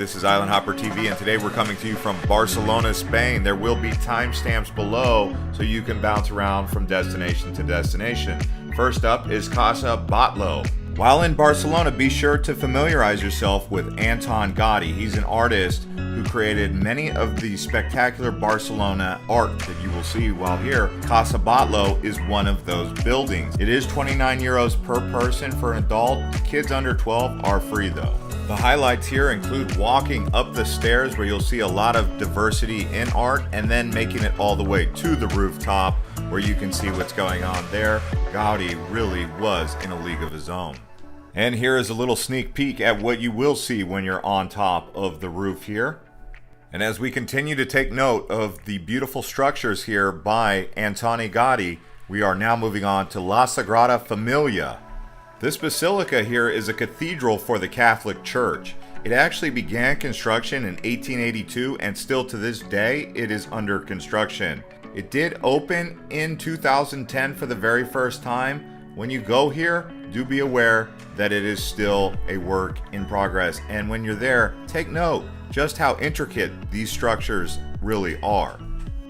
This is Island Hopper TV, and today we're coming to you from Barcelona, Spain. There will be timestamps below so you can bounce around from destination to destination. First up is Casa Batlló. While in Barcelona, be sure to familiarize yourself with Anton Gaudi. He's an artist who created many of the spectacular Barcelona art that you will see while here. Casa Batlló is one of those buildings. It is 29 euros per person for an adult. Kids under 12 are free though. The highlights here include walking up the stairs where you'll see a lot of diversity in art, and then making it all the way to the rooftop where you can see what's going on there. Gaudi really was in a league of his own. And here is a little sneak peek at what you will see when you're on top of the roof here. And as we continue to take note of the beautiful structures here by Antoni Gaudi, we are now moving on to La Sagrada Familia. This basilica here is a cathedral for the Catholic Church. It actually began construction in 1882, and still to this day it is under construction. It did open in 2010 for the very first time. When you go here, do be aware that it is still a work in progress, and when you're there, take note just how intricate these structures really are.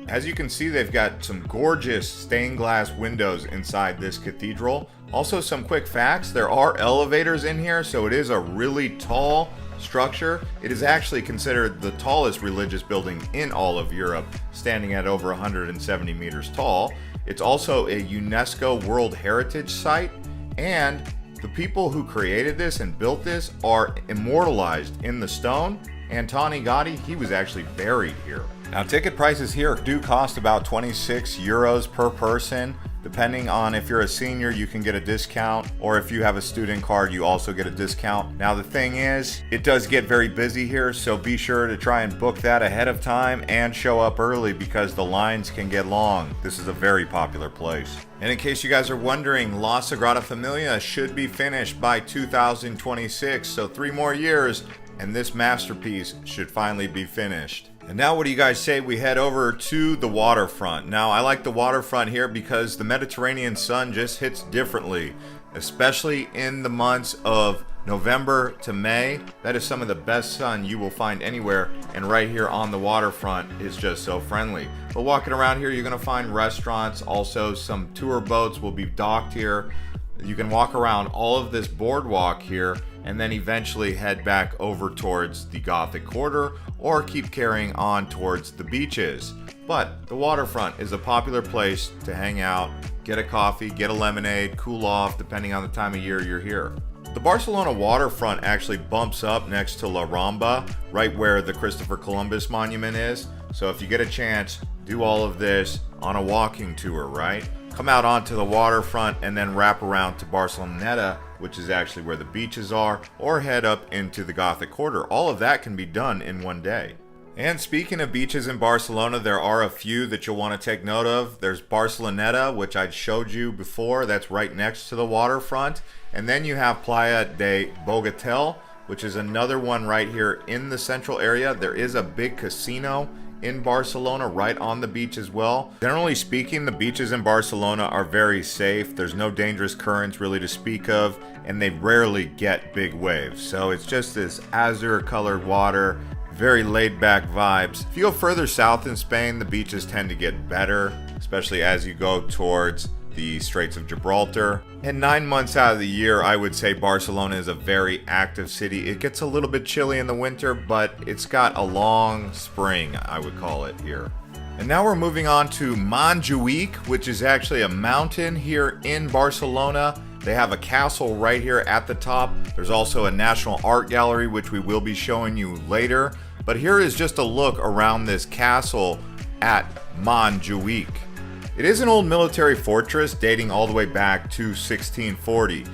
As you can see, they've got some gorgeous stained glass windows inside this cathedral. Also, some quick facts: there are elevators in here, so it is a really tall structure. It is actually considered the tallest religious building in all of Europe, standing at over 170 meters tall. It's also a UNESCO World Heritage Site, and the people who created this and built this are immortalized in the stone. Antoni Gaudi, he was actually buried here. Now, ticket prices here do cost about 26 euros per person. Depending on if you're a senior, you can get a discount, or if you have a student card, you also get a discount. Now, the thing is, it does get very busy here, so be sure to try and book that ahead of time and show up early because the lines can get long. This is a very popular place. And in case you guys are wondering, La Sagrada Familia should be finished by 2026, so 3 more years, and this masterpiece should finally be finished. And now what do you guys say we head over to the waterfront? Now, I like the waterfront here because the Mediterranean sun just hits differently, especially in the months of November to May. That is some of the best sun you will find anywhere, and right here on the waterfront is just so friendly. But walking around here, you're gonna find restaurants, also some tour boats will be docked here. You can walk around all of this boardwalk here and then eventually head back over towards the Gothic Quarter or keep carrying on towards the beaches. But the waterfront is a popular place to hang out, get a coffee, get a lemonade, cool off depending on the time of year you're here. The Barcelona waterfront actually bumps up next to La Rambla, right where the Christopher Columbus monument is. So if you get a chance, do all of this on a walking tour, right? Come out onto the waterfront and then wrap around to Barceloneta, which is actually where the beaches are, or head up into the Gothic Quarter. All of that can be done in one day. And speaking of beaches in Barcelona, there are a few that you'll want to take note of. There's Barceloneta, which I showed you before. That's right next to the waterfront. And then you have Playa de Bogatel, which is another one right here in the central area. There is a big casino in Barcelona right on the beach as well. Generally speaking, the beaches in Barcelona are very safe. There's no dangerous currents really to speak of, and they rarely get big waves. So it's just this azure colored water, very laid back vibes. If you go further south in Spain, the beaches tend to get better, especially as you go towards the Straits of Gibraltar. And 9 months out of the year, I would say Barcelona is a very active city. It gets a little bit chilly in the winter, but it's got a long spring, I would call it here. And now we're moving on to Montjuic, which is actually a mountain here in Barcelona. They have a castle right here at the top. There's also a national art gallery, which we will be showing you later. But here is just a look around this castle at Montjuic. It is an old military fortress dating all the way back to 1640.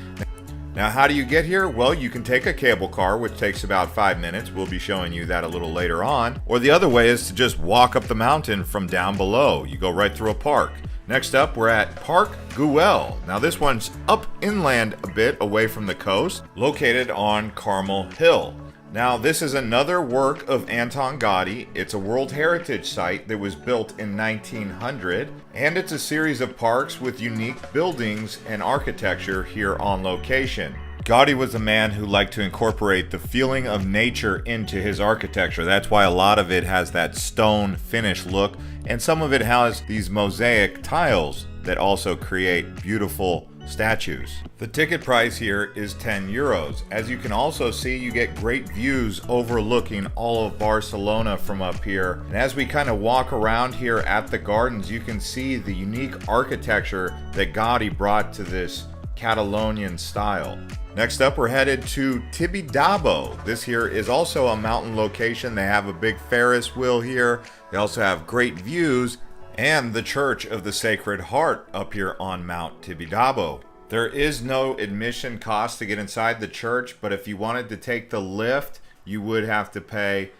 Now, how do you get here? Well, you can take a cable car, which takes about 5 minutes. We'll be showing you that a little later on. Or the other way is to just walk up the mountain from down below. You go right through a park. Next up, we're at Park Güell. Now, this one's up inland a bit away from the coast, located on Carmel Hill. Now, this is another work of Anton Gaudi. It's a World Heritage Site that was built in 1900, and it's a series of parks with unique buildings and architecture here on location. Gaudi was a man who liked to incorporate the feeling of nature into his architecture. That's why a lot of it has that stone finish look, and some of it has these mosaic tiles that also create beautiful statues. The ticket price here is 10 euros. As you can also see, you get great views overlooking all of Barcelona from up here. And as we kind of walk around here at the gardens, you can see the unique architecture that Gaudi brought to this Catalonian style. Next up, we're headed to Tibidabo. This here is also a mountain location. They have a big Ferris wheel here. They also have great views and the Church of the Sacred Heart up here on Mount Tibidabo. There is no admission cost to get inside the church, but if you wanted to take the lift, you would have to pay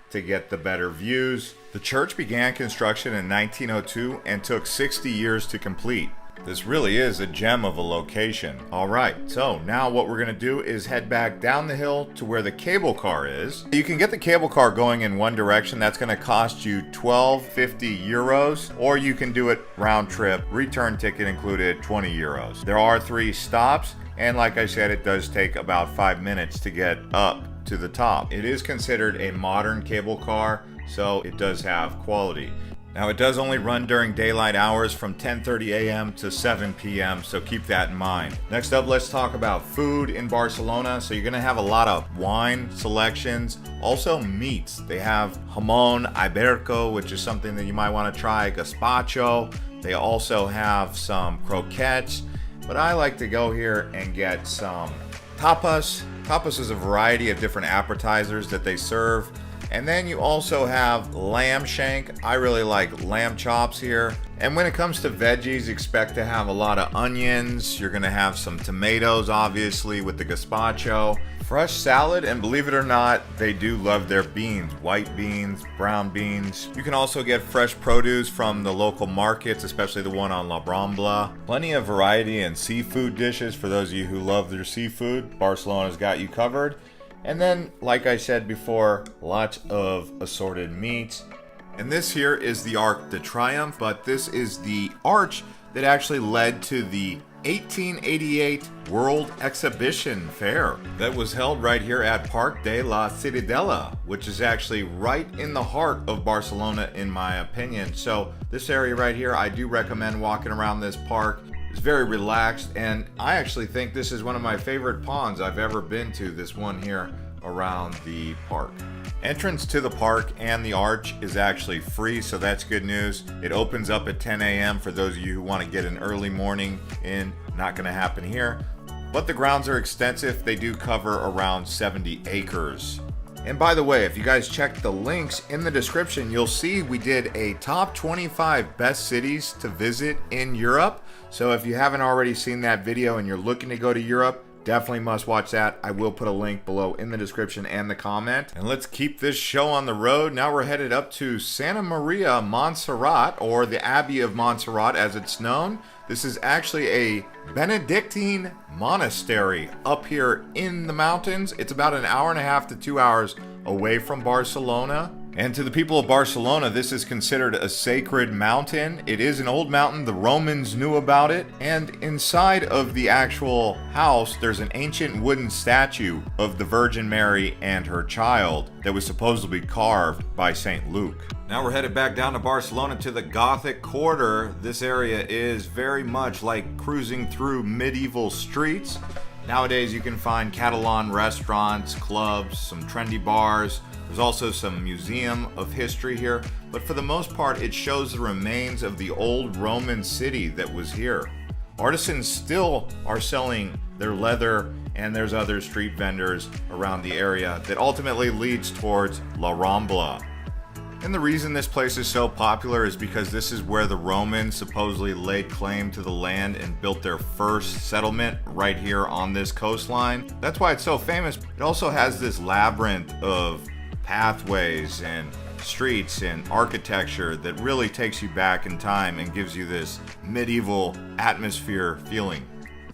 to get the better views. The church began construction in 1902 and took 60 years to complete. This really is a gem of a location. All right, so now what we're gonna do is head back down the hill to where the cable car is. You can get the cable car going in one direction. That's gonna cost you 12.50 euros, or you can do it round trip, return ticket included, 20 euros. There are 3 stops, and like I said, it does take about 5 minutes to get up to the top. It is considered a modern cable car, so it does have quality. Now, it does only run during daylight hours from 10:30 a.m. to 7 p.m., so keep that in mind. Next up, let's talk about food in Barcelona. So you're going to have a lot of wine selections, also meats. They have jamón ibérico, which is something that you might want to try, gazpacho. They also have some croquettes, but I like to go here and get some tapas. Tapas is a variety of different appetizers that they serve. And then you also have lamb shank. I really like lamb chops here. And when it comes to veggies, expect to have a lot of onions. You're gonna have some tomatoes, obviously, with the gazpacho. Fresh salad, and believe it or not, they do love their beans. White beans, brown beans. You can also get fresh produce from the local markets, especially the one on La Rambla. Plenty of variety in seafood dishes for those of you who love their seafood. Barcelona's got you covered. And then, like I said before, lots of assorted meats. And this here is the Arc de Triomphe, but this is the arch that actually led to the 1888 World Exhibition Fair that was held right here at Parc de la Ciutadella, which is actually right in the heart of Barcelona, in my opinion. So this area right here, I do recommend walking around this park. It's very relaxed, and I actually think this is one of my favorite ponds I've ever been to, this one here around the park. Entrance to the park and the arch is actually free, so that's good news. It opens up at 10 a.m. for those of you who want to get an early morning in. Not going to happen here, but the grounds are extensive. They do cover around 70 acres. And by the way, if you guys check the links in the description, you'll see we did a top 25 best cities to visit in Europe. So if you haven't already seen that video and you're looking to go to Europe, definitely must watch that. I will put a link below in the description and the comment. And let's keep this show on the road. Now we're headed up to Santa Maria, Montserrat, or the Abbey of Montserrat as it's known. This is actually a Benedictine monastery up here in the mountains. It's about an hour and a half to 2 hours away from Barcelona. And to the people of Barcelona, this is considered a sacred mountain. It is an old mountain. The Romans knew about it. And inside of the actual house, there's an ancient wooden statue of the Virgin Mary and her child that was supposedly carved by St. Luke. Now we're headed back down to Barcelona to the Gothic Quarter. This area is very much like cruising through medieval streets. Nowadays you can find Catalan restaurants, clubs, some trendy bars. There's also some museum of history here, but for the most part it shows the remains of the old Roman city that was here. Artisans still are selling their leather, and there's other street vendors around the area that ultimately leads towards La Rambla. And the reason this place is so popular is because this is where the Romans supposedly laid claim to the land and built their first settlement right here on this coastline. That's why it's so famous. It also has this labyrinth of pathways and streets and architecture that really takes you back in time and gives you this medieval atmosphere feeling.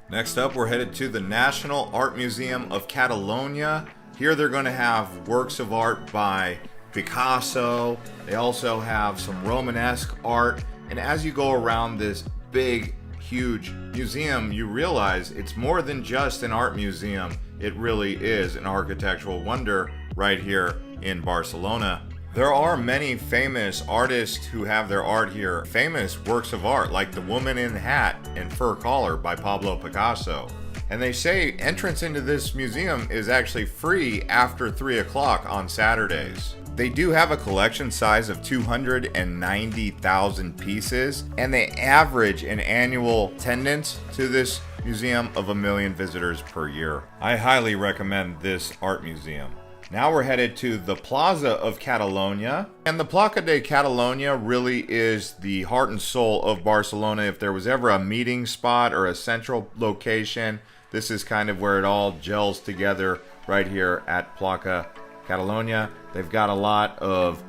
Next up, we're headed to the National Art Museum of Catalonia. Here they're going to have works of art by Picasso. They also have some Romanesque art, and as you go around this big, huge museum, you realize it's more than just an art museum. It really is an architectural wonder right here in Barcelona. There are many famous artists who have their art here. Famous works of art like The Woman in the Hat and Fur Collar by Pablo Picasso. And they say entrance into this museum is actually free after 3 o'clock on Saturdays. They do have a collection size of 290,000 pieces, and they average an annual attendance to this museum of 1 million visitors per year. I highly recommend this art museum. Now we're headed to the Plaza of Catalonia, and the Plaza de Catalonia really is the heart and soul of Barcelona. If there was ever a meeting spot or a central location, this is kind of where it all gels together right here at Plaza Catalonia. They've got a lot of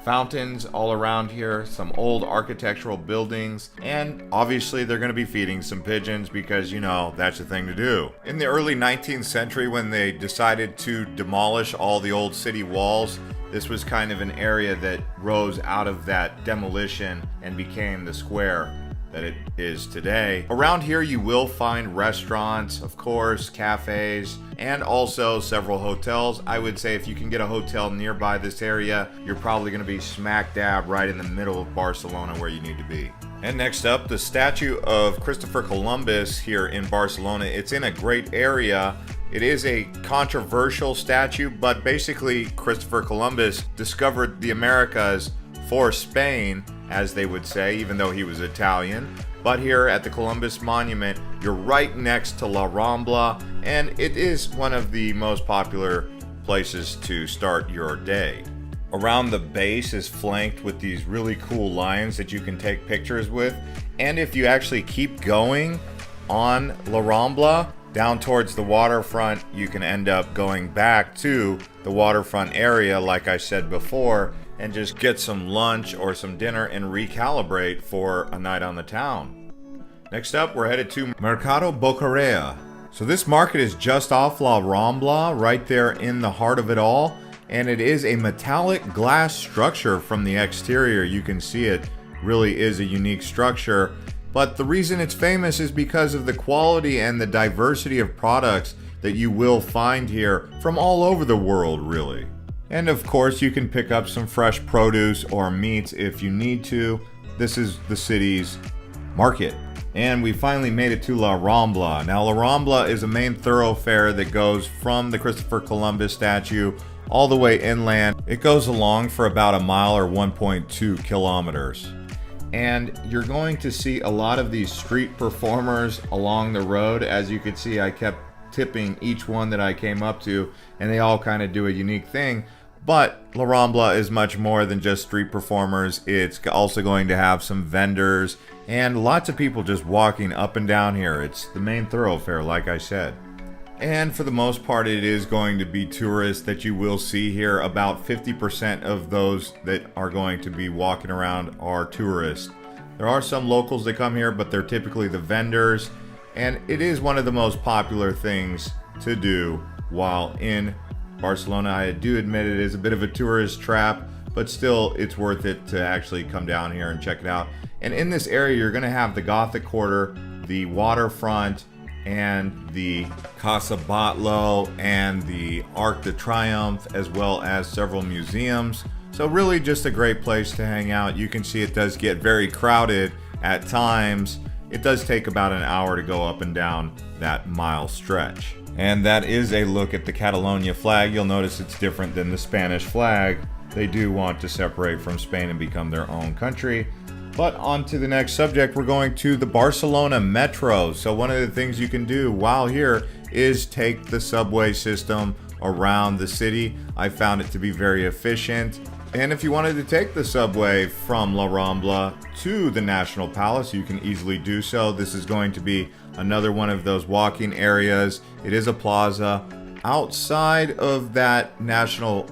fountains all around here, some old architectural buildings, and obviously they're going to be feeding some pigeons because, you know, that's the thing to do. In the early 19th century, when they decided to demolish all the old city walls, this was kind of an area that rose out of that demolition and became the square that it is today. Around here you will find restaurants, of course, cafes, and also several hotels. I would say if you can get a hotel nearby this area, you're probably going to be smack dab right in the middle of Barcelona where you need to be. And next up, the statue of Christopher Columbus here in Barcelona. It's in a great area. It is a controversial statue, but basically Christopher Columbus discovered the Americas for Spain, as they would say, even though he was Italian. But here at the Columbus Monument, you're right next to La Rambla, and it is one of the most popular places to start your day. Around the base is flanked with these really cool lions that you can take pictures with, and if you actually keep going on La Rambla down towards the waterfront, you can end up going back to the waterfront area, like I said before, and just get some lunch or some dinner and recalibrate for a night on the town. Next up, we're headed to Mercado Bocarea. So this market is just off La Rambla, right there in the heart of it all, and it is a metallic glass structure from the exterior. You can see it really is a unique structure, but the reason it's famous is because of the quality and the diversity of products that you will find here from all over the world, really. And of course, you can pick up some fresh produce or meats if you need to. This is the city's market. And we finally made it to La Rambla. Now, La Rambla is a main thoroughfare that goes from the Christopher Columbus statue all the way inland. It goes along for about a mile or 1.2 kilometers. And you're going to see a lot of these street performers along the road. As you can see, I kept tipping each one that I came up to, and they all kind of do a unique thing. But La Rambla is much more than just street performers. It's also going to have some vendors and lots of people just walking up and down here. It's the main thoroughfare, like I said. And for the most part, it is going to be tourists that you will see here. About 50% of those that are going to be walking around are tourists. There are some locals that come here, but they're typically the vendors. And it is one of the most popular things to do while in Barcelona. I do admit it is a bit of a tourist trap, but still it's worth it to actually come down here and check it out. And in this area, you're going to have the Gothic Quarter, the waterfront, and the Casa Batlló, and the Arc de Triomphe, as well as several museums. So really just a great place to hang out. You can see it does get very crowded at times. It does take about an hour to go up and down that mile stretch. And that is a look at the Catalonia flag. You'll notice it's different than the Spanish flag. They do want to separate from Spain and become their own country. But on to the next subject, we're going to the Barcelona Metro. So one of the things you can do while here is take the subway system around the city. I found it to be very efficient. And if you wanted to take the subway from La Rambla to the National Palace, you can easily do so. This is going to be another one of those walking areas. It is a plaza. Outside of that National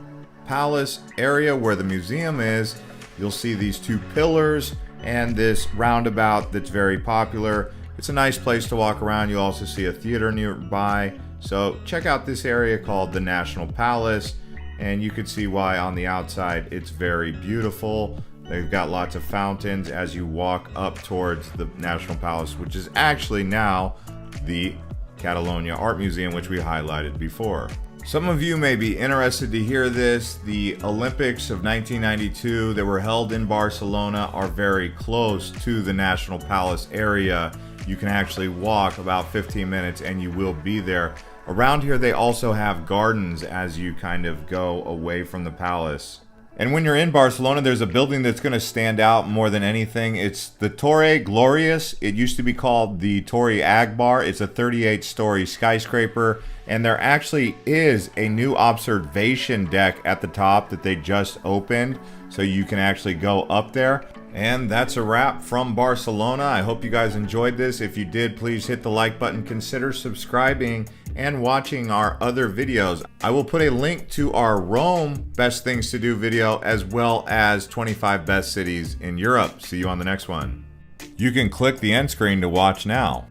Palace area where the museum is, you'll see these two pillars and this roundabout that's very popular. It's a nice place to walk around. You also see a theater nearby. So check out this area called the National Palace, and you can see why on the outside it's very beautiful. They've got lots of fountains as you walk up towards the National Palace, which is actually now the Catalonia Art Museum, which we highlighted before. Some of you may be interested to hear this. The Olympics of 1992 that were held in Barcelona are very close to the National Palace area. You can actually walk about 15 minutes and you will be there. Around here they also have gardens as you kind of go away from the palace. And when you're in Barcelona, there's a building that's going to stand out more than anything. It's the Torre Glorious. It used to be called the Torre Agbar. It's a 38-story skyscraper. And there actually is a new observation deck at the top that they just opened. So you can actually go up there. And that's a wrap from Barcelona. I hope you guys enjoyed this. If you did, please hit the like button, consider subscribing and watching our other videos. I will put a link to our Rome Best Things to Do video as well as 25 Best Cities in Europe. See you on the next one. You can click the end screen to watch now.